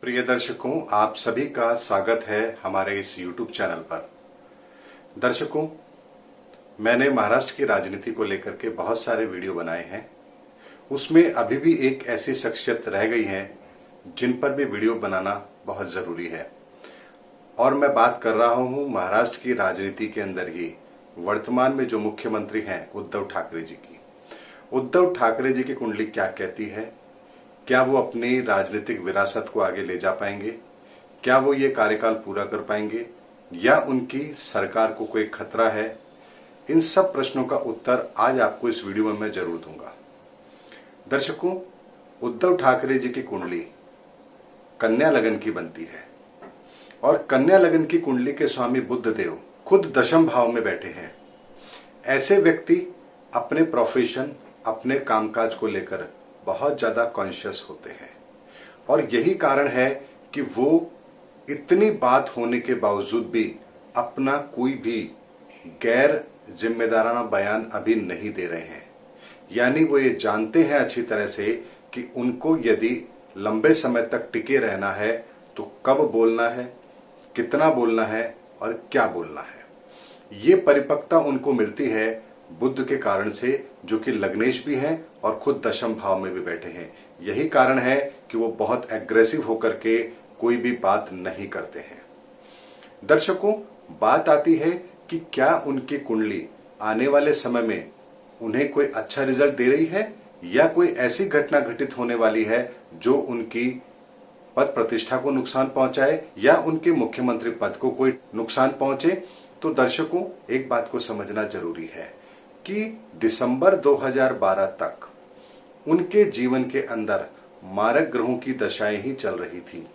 प्रिय दर्शकों, आप सभी का स्वागत है हमारे इस YouTube चैनल पर। दर्शकों, मैंने महाराष्ट्र की राजनीति को लेकर के बहुत सारे वीडियो बनाए हैं। उसमें अभी भी एक ऐसी शख्सियत रह गई है जिन पर भी वीडियो बनाना बहुत जरूरी है, और मैं बात कर रहा हूं महाराष्ट्र की राजनीति के अंदर ही वर्तमान में जो मुख्यमंत्री हैं उद्धव ठाकरे जी की। उद्धव ठाकरे जी की कुंडली क्या कहती है? क्या वो अपनी राजनीतिक विरासत को आगे ले जा पाएंगे? क्या वो ये कार्यकाल पूरा कर पाएंगे, या उनकी सरकार को कोई खतरा है? इन सब प्रश्नों का उत्तर आज आपको इस वीडियो में मैं जरूर दूंगा। दर्शकों, उद्धव ठाकरे जी की कुंडली कन्या लगन की बनती है, और कन्या लगन की कुंडली के स्वामी बुध देव खुद दशम भाव में बैठे हैं। ऐसे व्यक्ति अपने प्रोफेशन, अपने कामकाज को लेकर बहुत ज्यादा कॉन्शियस होते हैं, और यही कारण है कि वो इतनी बात होने के बावजूद भी अपना कोई भी गैर जिम्मेदाराना बयान अभी नहीं दे रहे हैं। यानी वो ये जानते हैं अच्छी तरह से कि उनको यदि लंबे समय तक टिके रहना है तो कब बोलना है, कितना बोलना है और क्या बोलना है। ये परिपक्वता उनको मिलती है बुध के कारण से, जो कि लग्नेश भी हैं और खुद दशम भाव में भी बैठे हैं। यही कारण है कि वो बहुत एग्रेसिव होकर के कोई भी बात नहीं करते हैं। दर्शकों, बात आती है कि क्या उनकी कुंडली आने वाले समय में उन्हें कोई अच्छा रिजल्ट दे रही है, या कोई ऐसी घटना घटित होने वाली है जो उनकी पद प्रतिष्ठा को नुकसान पहुंचाए या उनके मुख्यमंत्री पद को कोई नुकसान पहुंचे। तो दर्शकों, एक बात को समझना जरूरी है कि दिसंबर 2012 तक उनके जीवन के अंदर मारक ग्रहों की दशाएं ही चल रही थी।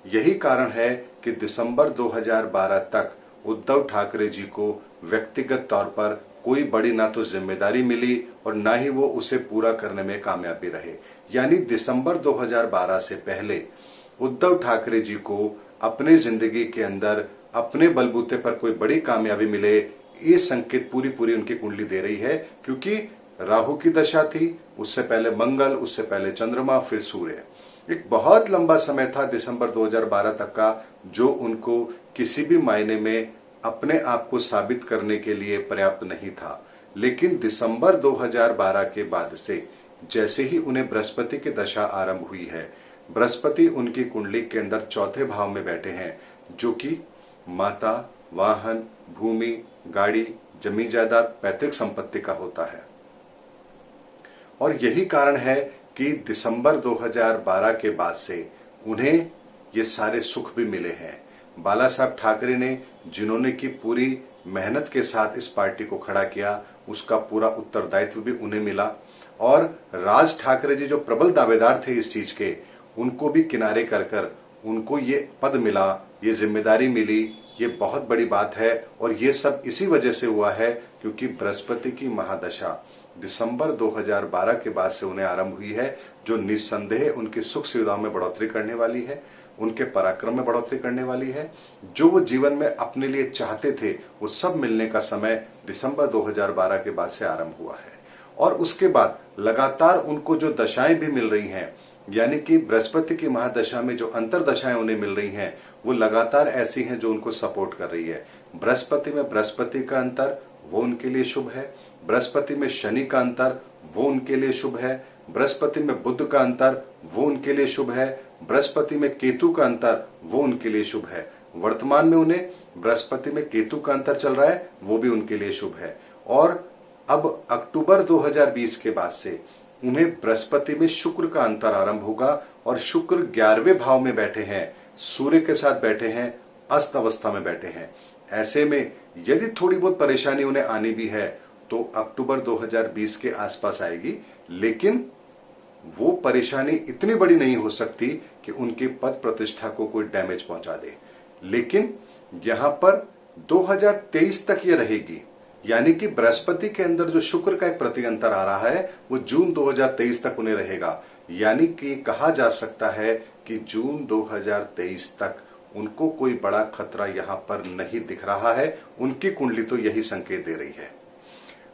यही कारण है कि दिसंबर 2012 तक उद्धव ठाकरे जी को व्यक्तिगत तौर पर कोई बड़ी ना तो जिम्मेदारी मिली और ना ही वो उसे पूरा करने में कामयाबी रहे। यानी दिसंबर 2012 से पहले उद्धव ठाकरे जी को अपने जिंदगी के अंदर अपने बलबूते पर कोई बड़ी कामयाबी मिले, ये संकेत पूरी उनकी कुंडली दे रही है। क्योंकि राहु की दशा थी, उससे पहले मंगल, उससे पहले चंद्रमा, फिर सूर्य। एक बहुत लंबा समय था दिसंबर 2012 तक का, जो उनको किसी भी मायने में अपने आप को साबित करने के लिए पर्याप्त नहीं था। लेकिन दिसंबर 2012 के बाद से जैसे ही उन्हें बृहस्पति की दशा आरंभ हुई है, बृहस्पति उनकी कुंडली के अंदर चौथे भाव में बैठे हैं, जो कि माता, वाहन, भूमि, गाड़ी, जमीन जायदाद, पैतृक संपत्ति का होता है। और यही कारण है कि दिसंबर 2012 के बाद से उन्हें ये सारे सुख भी मिले हैं। बाला साहब ठाकरे ने, जिन्होंने की पूरी मेहनत के साथ इस पार्टी को खड़ा किया, उसका पूरा उत्तरदायित्व भी उन्हें मिला। और राज ठाकरे जी, जो प्रबल दावेदार थे इस चीज के, उनको भी किनारे कर उनको ये पद मिला, ये जिम्मेदारी मिली। ये बहुत बड़ी बात है, और ये सब इसी वजह से हुआ है क्योंकि बृहस्पति की महादशा दिसंबर 2012 के बाद से उन्हें आरंभ हुई है, जो निस्संदेह उनकी सुख सुविधाओं में बढ़ोतरी करने वाली है, उनके पराक्रम में बढ़ोतरी करने वाली है। जो वो जीवन में अपने लिए चाहते थे वो सब मिलने का समय दिसंबर 2012 के बाद से आरंभ हुआ है। और उसके बाद लगातार उनको जो दशाएं भी मिल रही हैं, यानी कि बृहस्पति की महादशा में जो अंतर दशाएं उन्हें मिल रही हैं, वो लगातार ऐसी हैं जो उनको सपोर्ट कर रही है। बृहस्पति में बृहस्पति का अंतर, वो उनके लिए शुभ है। बृहस्पति में शनि का अंतर, वो उनके लिए शुभ है। बृहस्पति में बुध का अंतर, वो उनके लिए शुभ है। बृहस्पति में केतु का अंतर, वो उनके लिए शुभ है। वर्तमान में उन्हें बृहस्पति में केतु का अंतर चल रहा है, वो भी उनके लिए शुभ है। और अब अक्टूबर 2020 के बाद से उन्हें बृहस्पति में शुक्र का अंतर आरंभ होगा, और शुक्र 11वें भाव में बैठे हैं, सूर्य के साथ बैठे हैं, अस्त अवस्था में बैठे हैं। ऐसे में यदि थोड़ी बहुत परेशानी उन्हें आनी भी है तो अक्टूबर 2020 के आसपास आएगी, लेकिन वो परेशानी इतनी बड़ी नहीं हो सकती कि उनकी पद प्रतिष्ठा को कोई डैमेज पहुंचा दे। लेकिन यहां पर 2023 तक ये रहेगी। यानी कि बृहस्पति के अंदर जो शुक्र का एक प्रति अंतर आ रहा है, वो जून 2023 तक उन्हें रहेगा। यानी कि कहा जा सकता है कि जून 2023 तक उनको कोई बड़ा खतरा यहां पर नहीं दिख रहा है। उनकी कुंडली तो यही संकेत दे रही है।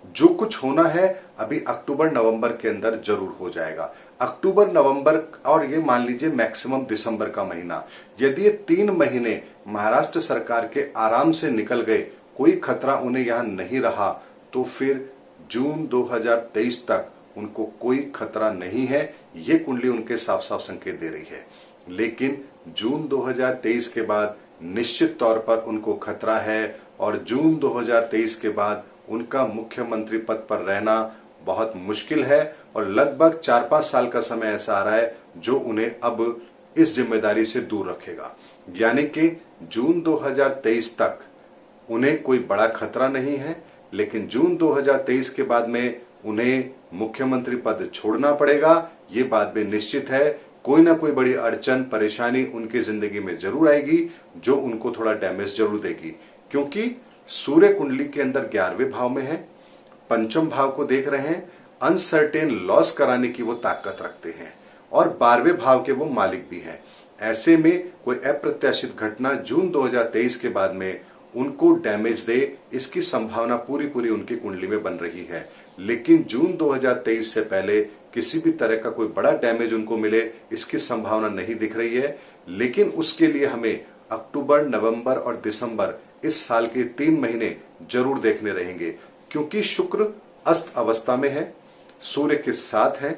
जो कुछ होना है अभी अक्टूबर नवंबर के अंदर जरूर हो जाएगा। अक्टूबर, नवंबर और ये मान लीजिए मैक्सिमम दिसंबर का महीना, यदि ये 3 महीने महाराष्ट्र सरकार के आराम से निकल गए, कोई खतरा उन्हें यहां नहीं रहा, तो फिर जून 2023 तक उनको कोई खतरा नहीं है। ये कुंडली उनके साफ साफ संकेत दे रही है। लेकिन जून 2023 के बाद निश्चित तौर पर उनको खतरा है और जून 2023 के बाद उनका मुख्यमंत्री पद पर रहना बहुत मुश्किल है और लगभग 4-5 साल का समय ऐसा आ रहा है जो उन्हें अब इस जिम्मेदारी से दूर रखेगा। यानी कि जून 2023 तक उन्हें कोई बड़ा खतरा नहीं है, लेकिन जून 2023 के बाद में उन्हें मुख्यमंत्री पद छोड़ना पड़ेगा। ये बात भी निश्चित है। कोई ना कोई बड़ी अड़चन, परेशानी उनकी जिंदगी में जरूर आएगी जो उनको थोड़ा डैमेज जरूर देगी, क्योंकि सूर्य कुंडली के अंदर 11वें भाव में है, पंचम भाव को देख रहे हैं, अनसर्टेन लॉस कराने की वो ताकत रखते हैं और 12वें भाव के वो मालिक भी हैं। ऐसे में कोई अप्रत्याशित घटना जून 2023 के बाद में उनको डैमेज दे, इसकी संभावना पूरी उनकी कुंडली में बन रही है। लेकिन जून 2023 से पहले किसी भी तरह का कोई बड़ा डैमेज उनको मिले, इसकी संभावना नहीं दिख रही है। लेकिन उसके लिए हमें अक्टूबर, नवंबर और दिसंबर, इस साल के 3 महीने जरूर देखने रहेंगे, क्योंकि शुक्र अस्त अवस्था में है, सूर्य के साथ है,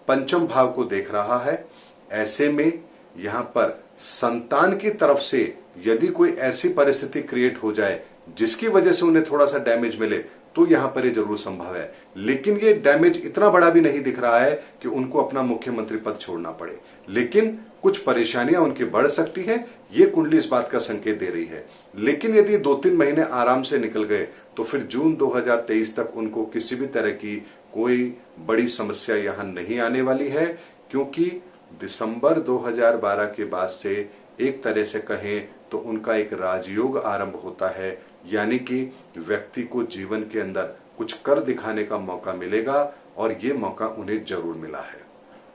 पंचम भाव को देख रहा है। ऐसे में यहां पर संतान की तरफ से यदि कोई ऐसी परिस्थिति क्रिएट हो जाए जिसकी वजह से उन्हें थोड़ा सा डैमेज मिले, तो यहां पर ये जरूर संभव है। लेकिन ये डैमेज इतना बड़ा भी नहीं दिख रहा है कि उनको अपना मुख्यमंत्री पद छोड़ना पड़े, लेकिन कुछ परेशानियां उनकी बढ़ सकती है, ये कुंडली इस बात का संकेत दे रही है। लेकिन यदि 2-3 महीने आराम से निकल गए तो फिर जून 2023 तक उनको किसी भी तरह की कोई बड़ी समस्या यहां नहीं आने वाली है, क्योंकि दिसंबर 2012 के बाद से एक तरह से कहें तो उनका एक राजयोग आरंभ होता है। यानी कि व्यक्ति को जीवन के अंदर कुछ कर दिखाने का मौका मिलेगा और ये मौका उन्हें जरूर मिला है।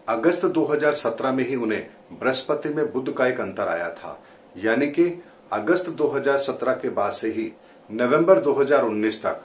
अगस्त 2017 में ही उन्हें बृहस्पति में बुध का एक अंतर आया था। यानी कि अगस्त 2017 के बाद से ही नवंबर 2019 तक,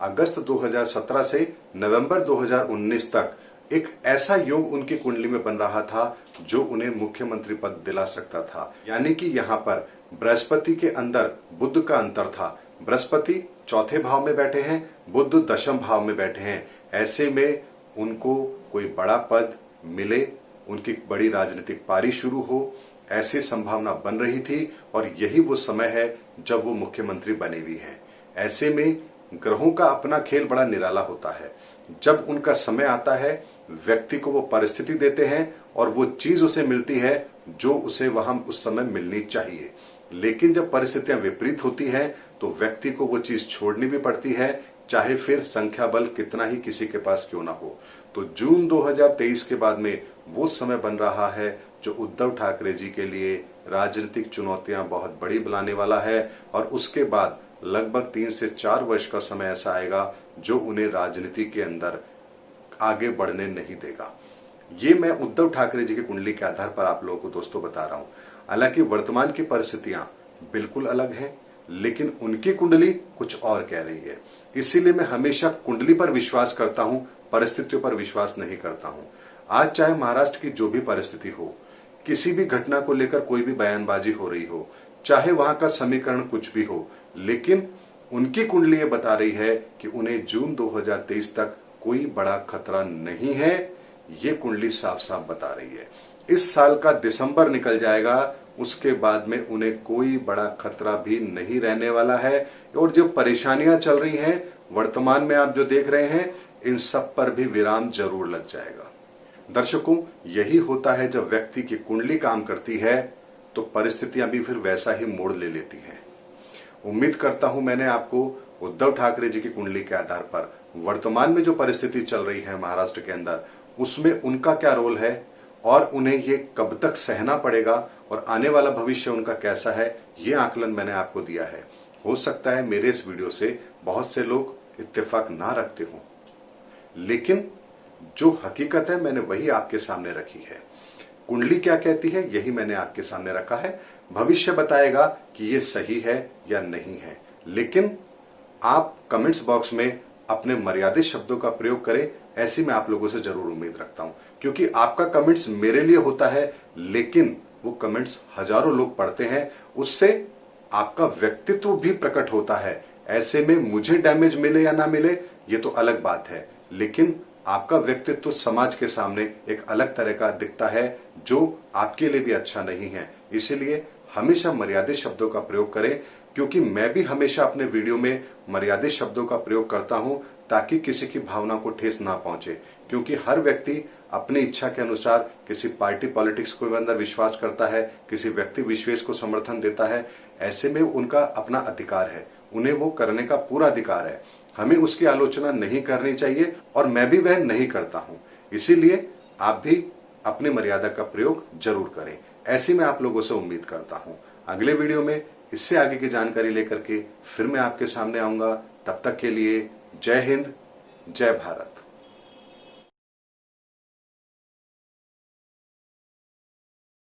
अगस्त 2017 से नवंबर 2019 तक एक ऐसा योग उनकी कुंडली में बन रहा था जो उन्हें मुख्यमंत्री पद दिला सकता था। यानी कि यहाँ पर बृहस्पति के अंदर बुध का अंतर था। बृहस्पति 4थे भाव में बैठे हैं, बुध 10वें भाव में बैठे हैं। ऐसे में उनको कोई बड़ा पद मिले, उनकी बड़ी राजनीतिक पारी शुरू हो, ऐसी संभावना बन रही थी और यही वो समय है जब वो मुख्यमंत्री बने भी हैं। ऐसे में ग्रहों का अपना खेल बड़ा निराला होता है। जब उनका समय आता है, व्यक्ति को वो परिस्थिति देते हैं और वो चीज उसे मिलती है जो उसे वहां उस समय मिलनी चाहिए। लेकिन जब परिस्थितियां विपरीत होती हैं तो व्यक्ति को वो चीज छोड़नी भी पड़ती है, चाहे फिर संख्या बल कितना ही किसी के पास क्यों ना हो। तो जून 2023 के बाद में वो समय बन रहा है जो उद्धव ठाकरे जी के लिए राजनीतिक चुनौतियां बहुत बड़ी बुलाने वाला है और उसके बाद लगभग 3 से 4 वर्ष का समय ऐसा आएगा जो उन्हें राजनीति के अंदर आगे बढ़ने नहीं देगा। ये मैं उद्धव ठाकरे जी की कुंडली के आधार पर आप लोगों को दोस्तों बता रहा हूं। हालांकि वर्तमान की परिस्थितियां बिल्कुल अलग हैं, लेकिन उनकी कुंडली कुछ और कह रही है। इसीलिए मैं हमेशा कुंडली पर विश्वास करता हूं, परिस्थितियों पर विश्वास नहीं करता हूं। आज चाहे महाराष्ट्र की जो भी परिस्थिति हो, किसी भी घटना को लेकर कोई भी बयानबाजी हो रही हो, चाहे वहां का समीकरण कुछ भी हो, लेकिन उनकी कुंडली ये बता रही है कि उन्हें जून 2023 तक कोई बड़ा खतरा नहीं है। ये कुंडली साफ साफ बता रही है। इस साल का दिसंबर निकल जाएगा, उसके बाद में उन्हें कोई बड़ा खतरा भी नहीं रहने वाला है और जो परेशानियां चल रही हैं वर्तमान में आप जो देख रहे हैं, इन सब पर भी विराम जरूर लग जाएगा। दर्शकों, यही होता है जब व्यक्ति की कुंडली काम करती है तो परिस्थितियां भी फिर वैसा ही मोड़ ले लेती हैं। उम्मीद करता हूं मैंने आपको उद्धव ठाकरे जी की कुंडली के आधार पर वर्तमान में जो परिस्थिति चल रही है महाराष्ट्र के अंदर, उसमें उनका क्या रोल है और उन्हें ये कब तक सहना पड़ेगा और आने वाला भविष्य उनका कैसा है, ये आकलन मैंने आपको दिया है। हो सकता है मेरे इस वीडियो से बहुत से लोग इत्तेफाक ना रखते हों, लेकिन जो हकीकत है मैंने वही आपके सामने रखी है। कुंडली क्या कहती है यही मैंने आपके सामने रखा है। भविष्य बताएगा कि ये सही है या नहीं है, लेकिन आप कमेंट्स बॉक्स में अपने मर्यादित शब्दों का प्रयोग करें, ऐसी मैं आप लोगों से जरूर उम्मीद रखता हूं। क्योंकि आपका कमेंट्स मेरे लिए होता है, लेकिन वो कमेंट्स हजारों लोग पढ़ते हैं, उससे आपका व्यक्तित्व भी प्रकट होता है। ऐसे में मुझे डैमेज मिले या ना मिले ये तो अलग बात है, लेकिन आपका व्यक्तित्व समाज के सामने एक अलग तरह का दिखता है, जो आपके लिए भी अच्छा नहीं है। इसीलिए हमेशा मर्यादित शब्दों का प्रयोग करें, क्योंकि मैं भी हमेशा अपने वीडियो में मर्यादित शब्दों का प्रयोग करता हूं, ताकि किसी की भावना को ठेस ना पहुंचे। क्योंकि हर व्यक्ति अपनी इच्छा के अनुसार किसी पार्टी पॉलिटिक्स को अंदर विश्वास करता है, किसी व्यक्ति विशेष को समर्थन देता है। ऐसे में उनका अपना अधिकार है, उन्हें वो करने का पूरा अधिकार है। हमें उसकी आलोचना नहीं करनी चाहिए, और मैं भी वह नहीं करता हूं। इसीलिए आप भी अपनी मर्यादा का प्रयोग जरूर करें, ऐसी मैं आप लोगों से उम्मीद करता हूं। अगले वीडियो में इससे आगे की जानकारी लेकर के फिर मैं आपके सामने आऊंगा। तब तक के लिए जय हिंद, जय भारत।